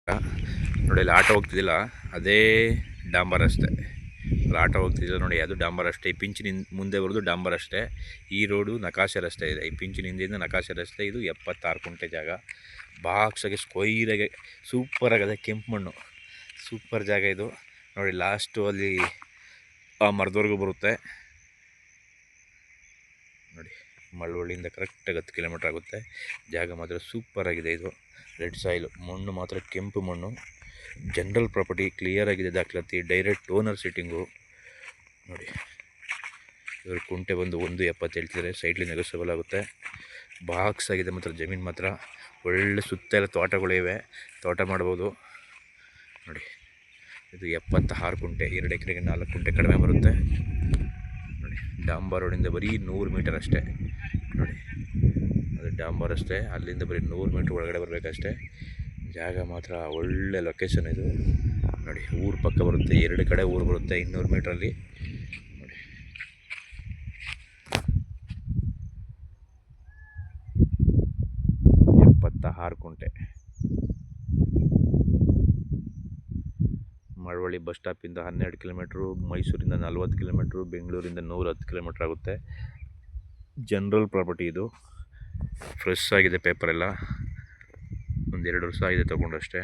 ನೋಡಿ ಇಲ್ಲಿ ಆಟೋ ಹೋಗ್ತಿದ್ದಿಲ್ಲ, ಅದೇ ಡಾಂಬರ್ ರಸ್ತೆ. ಅಲ್ಲಿ ಆಟೋ ಹೋಗ್ತಿದ್ದಿಲ್ಲ ನೋಡಿ, ಅದು ಡಾಂಬರ್ ಅಷ್ಟೇ. ಈ ಪಿಂಚಿನ ಮುಂದೆ ಬರೋದು ಡಾಂಬರ್ ಅಷ್ಟೇ. ಈ ರೋಡು ನಕಾಶೆ ರಸ್ತೆ ಇದೆ. ಈ ಪಿಂಚಿನ ಹಿಂದೆಯಿಂದ ನಕಾಶೆ ರಸ್ತೆ. ಇದು 76 ಕುಂಟೆ ಜಾಗ. ಬಾಕ್ಸಾಗಿ ಸ್ಕ್ವೈರಾಗೆ ಸೂಪರಾಗದೆ. ಕೆಂಪು ಮಣ್ಣು, ಸೂಪರ್ ಜಾಗ ಇದು ನೋಡಿ. ಲಾಸ್ಟು ಅಲ್ಲಿ ಆ ಮರದವರೆಗೂ ಬರುತ್ತೆ ನೋಡಿ. ಮಳವಳ್ಳಿಯಿಂದ ಕರೆಕ್ಟಾಗಿ 10 ಕಿಲೋಮೀಟ್ರ್ ಆಗುತ್ತೆ. ಜಾಗ ಮಾತ್ರ ಸೂಪರಾಗಿದೆ. ಇದು ರೆಡ್ ಸಾಯಿಲು, ಮಣ್ಣು ಮಾತ್ರ ಕೆಂಪು ಮಣ್ಣು. ಜನರಲ್ ಪ್ರಾಪರ್ಟಿ, ಕ್ಲಿಯರಾಗಿದೆ ದಾಖಲಾತಿ, ಡೈರೆಕ್ಟ್ ಓನರ್ ಸಿಟ್ಟಿಂಗು ನೋಡಿ. ಇವರು ಕುಂಟೆ ಬಂದು 1.70 ಹೇಳ್ತಿದ್ದಾರೆ. ಸೈಡ್ಲಿ ನೆಗೋಸಿಯಬಲ್ ಆಗುತ್ತೆ. ಬಾಕ್ಸ್ ಆಗಿದೆ ಮಾತ್ರ ಜಮೀನು ಮಾತ್ರ. ಒಳ್ಳೆ ಸುತ್ತ ಎಲ್ಲ ತೋಟಗಳಿವೆ, ತೋಟ ಮಾಡ್ಬೋದು ನೋಡಿ. ಇದು 76 ಕುಂಟೆ, 2 ಎಕರೆಗೆ 4 ಕುಂಟೆ ಕಡಿಮೆ ಬರುತ್ತೆ ನೋಡಿ. ಡಾಂಬರ್ ರೋಡಿಂದ ಬರೀ 100 ಮೀಟರ್ ಅಷ್ಟೇ ನೋಡಿ. ಅದು ಡಾಂಬರ್ ಅಷ್ಟೇ, ಅಲ್ಲಿಂದ ಬರೀ 100 ಮೀಟ್ರ್ ಒಳಗಡೆ ಬರಬೇಕಷ್ಟೇ. ಜಾಗ ಮಾತ್ರ ಒಳ್ಳೆ ಲೊಕೇಶನ್ ಇದು ನೋಡಿ. ಊರು ಪಕ್ಕ ಬರುತ್ತೆ, 2 ಕಡೆ ಊರು ಬರುತ್ತೆ 200 ಮೀಟ್ರಲ್ಲಿ ನೋಡಿ. 76 ಕುಂಟೆ. ಮಳವಳ್ಳಿ ಬಸ್ ಸ್ಟಾಪಿಂದ 12 ಕಿಲೋಮೀಟ್ರು, ಮೈಸೂರಿಂದ 40 ಕಿಲೋಮೀಟ್ರು, ಬೆಂಗಳೂರಿಂದ 110 ಕಿಲೋಮೀಟ್ರ್ ಆಗುತ್ತೆ. ಜನರಲ್ ಪ್ರಾಪರ್ಟಿ ಇದು. ಫ್ರೆಶ್ ಆಗಿದೆ, ಪೇಪರೆಲ್ಲ 1-2 ವರ್ಷ ಆಗಿದೆ ತೊಗೊಂಡಷ್ಟೇ